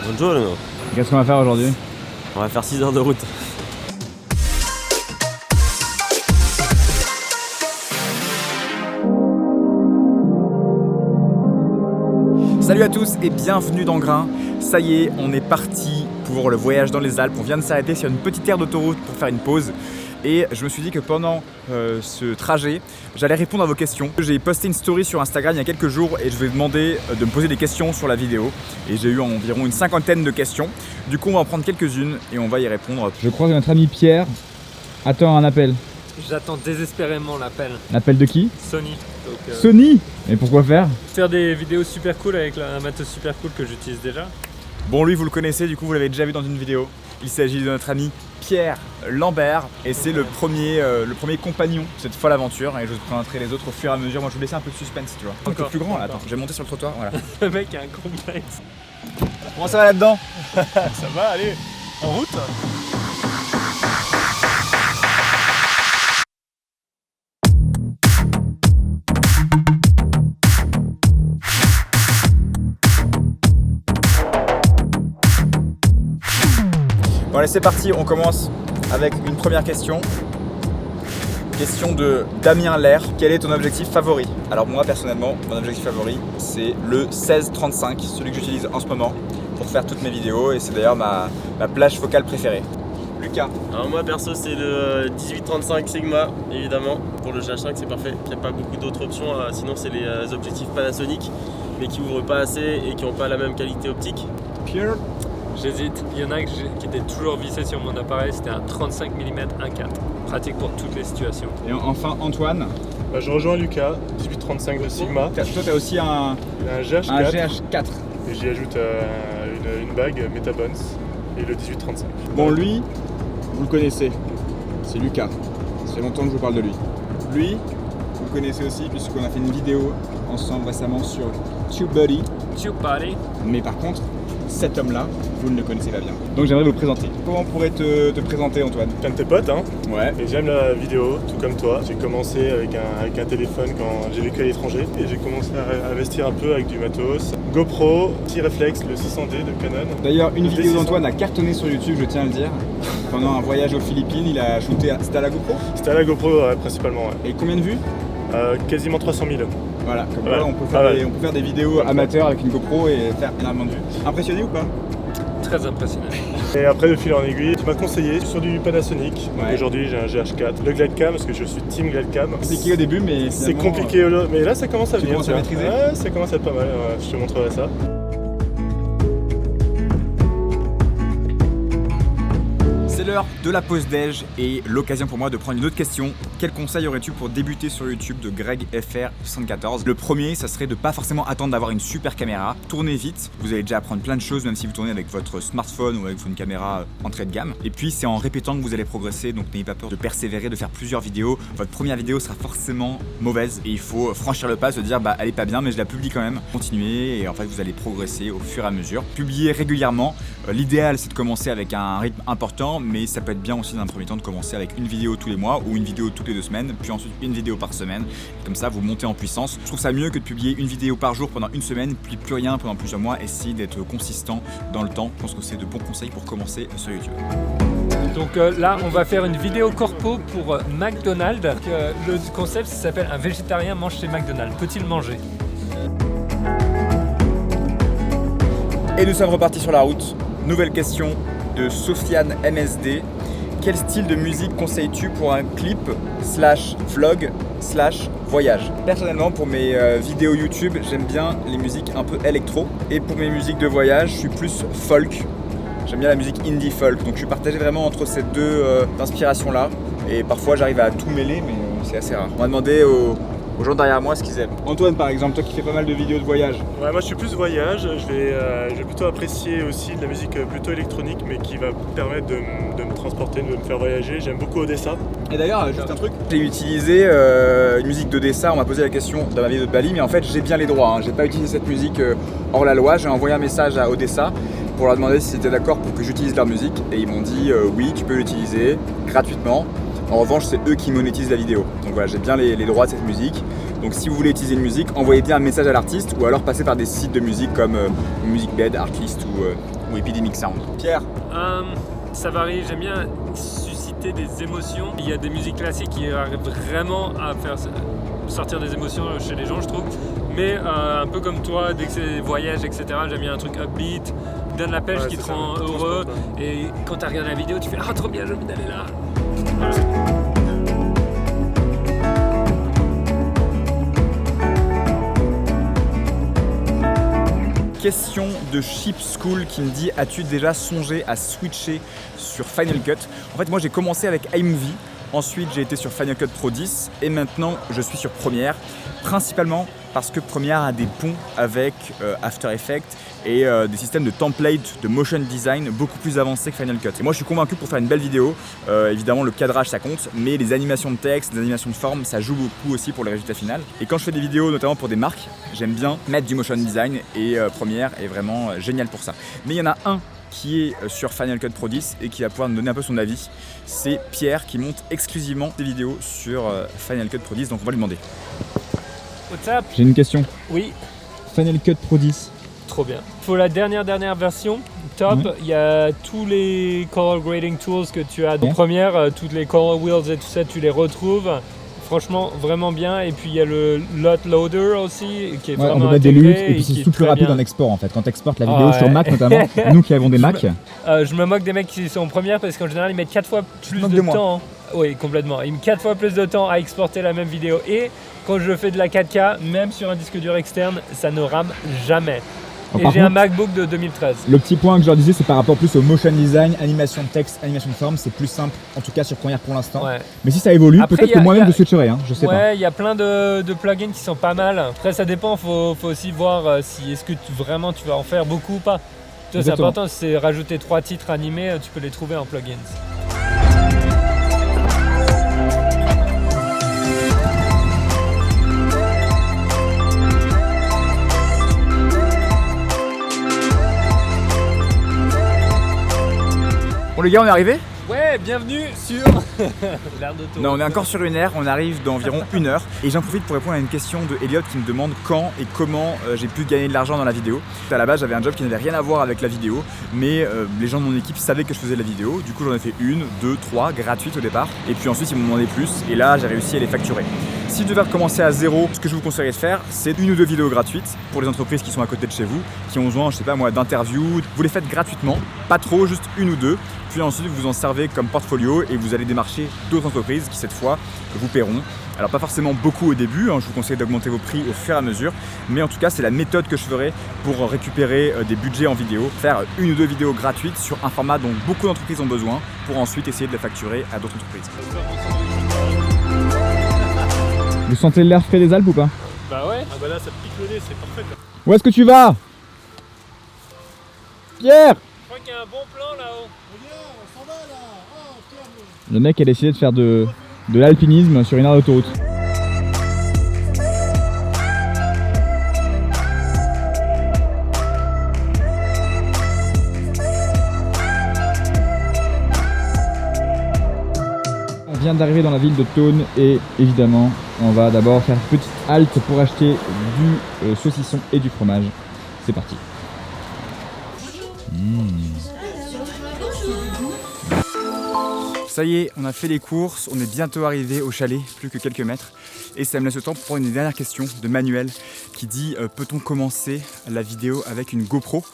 Buongiorno. Qu'est-ce qu'on va faire aujourd'hui? On va faire 6 heures de route. Salut à tous et bienvenue dans Grain. Ça y est, on est parti pour le voyage dans les Alpes. On vient de s'arrêter sur une petite aire d'autoroute pour faire une pause. Et je me suis dit que pendant ce trajet, j'allais répondre à vos questions. J'ai posté une story sur Instagram il y a quelques jours et je vais demander de me poser des questions sur la vidéo. Et j'ai eu environ une cinquantaine de questions. Du coup, on va en prendre quelques-unes et on va y répondre. Je crois que notre ami Pierre attend un appel. J'attends désespérément l'appel. L'appel de qui? Sony. Donc, Sony? Mais pourquoi faire? faire des vidéos super cool avec un matos super cool que j'utilise déjà. Bon, lui, vous le connaissez, du coup, vous l'avez déjà vu dans une vidéo. Il s'agit de notre ami Pierre Lambert et c'est le premier compagnon de cette folle aventure. Et je vous présenterai les autres au fur et à mesure. Moi, je vous laisse un peu de suspense, tu vois. Un peu plus grand là. Attends, je vais monter sur le trottoir. Voilà. Le mec a un complexe. Comment ça va là-dedans? Ça va, allez, en route. Bon, allez, c'est parti. On commence avec une première question. Question de Damien Lair. Quel est ton objectif favori? Alors moi, personnellement, mon objectif favori, c'est le 16-35, celui que j'utilise en ce moment pour faire toutes mes vidéos. Et c'est d'ailleurs ma plage focale préférée. Lucas. Alors moi perso c'est le 18-35 Sigma évidemment. Pour le GH5 c'est parfait. Il n'y a pas beaucoup d'autres options. Sinon c'est les objectifs Panasonic mais qui ouvrent pas assez et qui n'ont pas la même qualité optique. Pierre. J'hésite. Il y en a qui était toujours vissé sur mon appareil. C'était un 35 mm 1.4. Pratique pour toutes les situations. Et enfin Antoine. Bah, je rejoins Lucas, 18-35 de Sigma, Toi, t'as aussi un GH4 GH4. et j'y ajoute une bague Metabons et le 18-35. Bon, lui, vous le connaissez. C'est Lucas. Ça fait longtemps que je vous parle de lui. Lui, vous le connaissez aussi puisqu'on a fait une vidéo ensemble récemment sur TubeBuddy. Tube Party. Mais par contre, cet homme-là, vous ne le connaissez pas bien. Donc j'aimerais vous le présenter. Comment on pourrait te présenter, Antoine? Qu'un de tes potes, hein, Ouais. et j'aime la vidéo, tout comme toi. J'ai commencé avec un téléphone quand j'ai vécu à l'étranger et j'ai commencé à investir un peu avec du matos. GoPro, petit réflexe, le 600D de Canon. D'ailleurs, une vidéo D600. d'Antoine a cartonné sur YouTube, je tiens à le dire. Pendant un voyage aux Philippines, il a shooté. C'était à la GoPro? C'était à la GoPro principalement, ouais. Et combien de vues? Quasiment 300 000. Voilà, comme Ouais, ça, on peut pas mal. faire des vidéos amateurs avec une GoPro et faire énormément de vues. Impressionné ou pas? Très impressionnant. Et après, de fil en aiguille, tu m'as conseillé sur du Panasonic. Ouais. Aujourd'hui, j'ai un GH4. Le Gladcam, parce que je suis team Gladcam. Compliqué au début, mais C'est finalement, compliqué, mais là ça commence à tu venir. commences à vois. maîtriser? Ouais, ça commence à être pas mal, ouais, je te montrerai ça. C'est l'heure de la pause déj et l'occasion pour moi de prendre une autre question. Quel conseil aurais-tu pour débuter sur YouTube de Greg FR74? Le premier, ça serait de pas forcément attendre d'avoir une super caméra. Tournez vite, vous allez déjà apprendre plein de choses même si vous tournez avec votre smartphone ou avec une caméra entrée de gamme. Et puis c'est en répétant que vous allez progresser, donc n'ayez pas peur de persévérer, de faire plusieurs vidéos. Votre première vidéo sera forcément mauvaise et il faut franchir le pas, se dire bah elle est pas bien mais je la publie quand même. Continuez et en fait vous allez progresser au fur et à mesure. Publiez régulièrement. L'idéal c'est de commencer avec un rythme important, mais ça peut être bien aussi dans un premier temps de commencer avec une vidéo tous les mois ou une vidéo toutes les 2 semaines, puis ensuite une vidéo par semaine. Et comme ça, vous montez en puissance. Je trouve ça mieux que de publier une vidéo par jour pendant une semaine, puis plus rien pendant plusieurs mois. Essayez d'être consistant dans le temps. Je pense que c'est de bons conseils pour commencer sur YouTube. Donc là, on va faire une vidéo corpo pour McDonald's. Le concept ça s'appelle un végétarien mange chez McDonald's. Peut-il manger? Et nous sommes repartis sur la route. Nouvelle question de Sofiane MSD. Quel style de musique conseilles-tu pour un clip /vlog /voyage? Personnellement, pour mes vidéos YouTube, j'aime bien les musiques un peu électro. Et pour mes musiques de voyage, je suis plus folk. J'aime bien la musique indie folk. Donc je suis partagé vraiment entre ces deux inspirations-là. Et parfois, j'arrive à tout mêler, mais c'est assez rare. On va demander aux gens derrière moi ce qu'ils aiment. Antoine, par exemple, toi qui fais pas mal de vidéos de voyage. Ouais, moi je suis plus voyage, je vais plutôt apprécier aussi de la musique plutôt électronique mais qui va permettre de me transporter, de me faire voyager. J'aime beaucoup Odessa. Et d'ailleurs, juste un truc, j'ai utilisé une musique d'Odessa, on m'a posé la question dans ma vidéo de Bali, mais en fait j'ai bien les droits, hein. J'ai pas utilisé cette musique hors la loi, j'ai envoyé un message à Odessa pour leur demander s'ils étaient d'accord pour que j'utilise leur musique et ils m'ont dit oui, tu peux l'utiliser gratuitement. En revanche, c'est eux qui monétisent la vidéo. Donc voilà, j'ai bien les droits de cette musique. Donc si vous voulez utiliser une musique, envoyez un message à l'artiste ou alors passez par des sites de musique comme Musicbed, Artlist ou Epidemic Sound? Pierre? Ça varie, j'aime bien susciter des émotions. Il y a des musiques classiques qui arrivent vraiment à faire sortir des émotions chez les gens, je trouve. Mais un peu comme toi, dès que c'est voyage, etc., j'aime bien un truc upbeat, donne la pêche, qui te rend heureux. Et quand tu regardes la vidéo, tu fais « Ah, trop bien, j'ai envie d'aller là !» Question de Chip School qui me dit: as-tu déjà songé à switcher sur Final Cut? En fait, moi j'ai commencé avec iMovie, ensuite j'ai été sur Final Cut Pro 10 et maintenant je suis sur Premiere, principalement parce que Premiere a des ponts avec After Effects et des systèmes de template, de motion design beaucoup plus avancés que Final Cut. Et moi je suis convaincu pour faire une belle vidéo, évidemment le cadrage ça compte, mais les animations de texte, les animations de forme, ça joue beaucoup aussi pour le résultat final. Et quand je fais des vidéos, notamment pour des marques, j'aime bien mettre du motion design et Premiere est vraiment génial pour ça. Mais il y en a un qui est sur Final Cut Pro 10 et qui va pouvoir nous donner un peu son avis. C'est Pierre qui monte exclusivement des vidéos sur Final Cut Pro 10, donc on va lui demander. What's up? J'ai une question. Oui. Final Cut Pro 10. Trop bien. Il faut la dernière version, top. Il y a tous les color grading tools que tu as dans Premiere, toutes les color wheels et tout ça, tu les retrouves. Franchement, vraiment bien. Et puis il y a le lot loader aussi, qui est vraiment on peut mettre des luttes et puis qui c'est est tout plus très rapide bien. en export en fait. Quand tu exportes la vidéo sur Mac notamment, nous qui avons des Mac. Je me moque des mecs qui sont en Premiere parce qu'en général ils mettent 4 fois plus de temps. Oui, complètement. Ils mettent 4 fois plus de temps à exporter la même vidéo. Et quand je fais de la 4K, même sur un disque dur externe, ça ne rame jamais. Et j'ai un MacBook de 2013. Le petit point que je leur disais, c'est par rapport plus au motion design, animation de texte, animation de forme, c'est plus simple, en tout cas sur Premiere pour l'instant. Ouais. Mais si ça évolue, Après, peut-être que moi-même je switcherai, hein, je sais pas. Ouais, il y a plein de plugins qui sont pas mal. Après, ça dépend, faut aussi voir si est-ce que vraiment tu vas en faire beaucoup ou pas. C'est important, si c'est rajouter 3 titres animés, tu peux les trouver en plugins. Bon les gars, on est arrivé? Ouais, bienvenue sur l'air d'auto. Non, on est encore sur une heure, on arrive d'environ 1 heure. Et j'en profite pour répondre à une question de Elliot qui me demande quand et comment j'ai pu gagner de l'argent dans la vidéo. À la base, j'avais un job qui n'avait rien à voir avec la vidéo, mais les gens de mon équipe savaient que je faisais de la vidéo. Du coup, j'en ai fait 1, 2, 3 gratuites au départ. Et puis ensuite, ils m'ont demandé plus. Et là, j'ai réussi à les facturer. Si je devais recommencer à zéro, ce que je vous conseillerais de faire, c'est 1 ou 2 vidéos gratuites pour les entreprises qui sont à côté de chez vous, qui ont besoin, je sais pas moi, d'interviews. Vous les faites gratuitement, pas trop, juste 1 ou 2. Puis ensuite, vous en servez comme portfolio et vous allez démarcher d'autres entreprises qui, cette fois, vous paieront. Alors, pas forcément beaucoup au début, hein, je vous conseille d'augmenter vos prix au fur et à mesure. Mais en tout cas, c'est la méthode que je ferai pour récupérer des budgets en vidéo. Faire 1 ou 2 vidéos gratuites sur un format dont beaucoup d'entreprises ont besoin pour ensuite essayer de les facturer à d'autres entreprises. Vous sentez l'air frais des Alpes ou pas? Bah ouais. Ah bah là, ça pique le nez, c'est parfait là. Où est-ce que tu vas? Pierre! Je crois qu'il y a un bon plan là-haut. Le mec a décidé de faire de l'alpinisme sur une aire d'autoroute. On vient d'arriver dans la ville de Thônes et évidemment on va d'abord faire une petite halte pour acheter du saucisson et du fromage. C'est parti. Ça y est, on a fait les courses, on est bientôt arrivé au chalet, plus que quelques mètres. Et ça me laisse le temps pour prendre une dernière question de Manuel qui dit peut-on commencer la vidéo avec une GoPro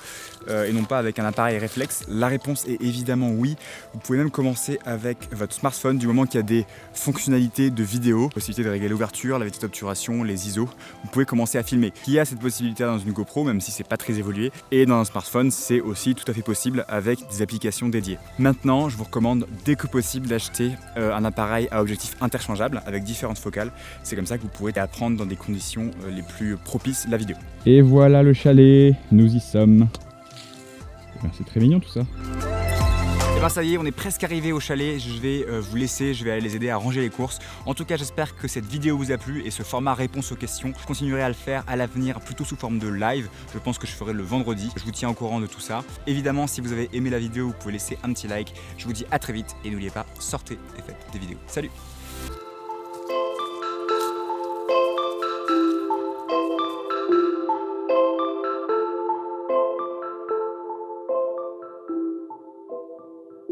et non pas avec un appareil réflexe? La réponse est évidemment oui. Vous pouvez même commencer avec votre smartphone du moment qu'il y a des fonctionnalités de vidéo, possibilité de régler l'ouverture, la vitesse d'obturation, les ISO. Vous pouvez commencer à filmer. Il y a cette possibilité dans une GoPro, même si c'est pas très évolué. Et dans un smartphone, c'est aussi tout à fait possible avec des applications dédiées. Maintenant, je vous recommande dès que possible d'acheter un appareil à objectif interchangeable avec différentes focales. C'est comme ça que vous pourrez apprendre dans des conditions les plus propices la vidéo. Et voilà le chalet, nous y sommes. C'est très mignon tout ça. Et ben ça y est, on est presque arrivé au chalet, je vais vous laisser, je vais aller les aider à ranger les courses. En tout cas, j'espère que cette vidéo vous a plu et ce format réponse aux questions. Je continuerai à le faire à l'avenir plutôt sous forme de live. Je pense que je ferai le vendredi. Je vous tiens au courant de tout ça. Évidemment, si vous avez aimé la vidéo, vous pouvez laisser un petit like. Je vous dis à très vite et n'oubliez pas, sortez et faites des vidéos. Salut!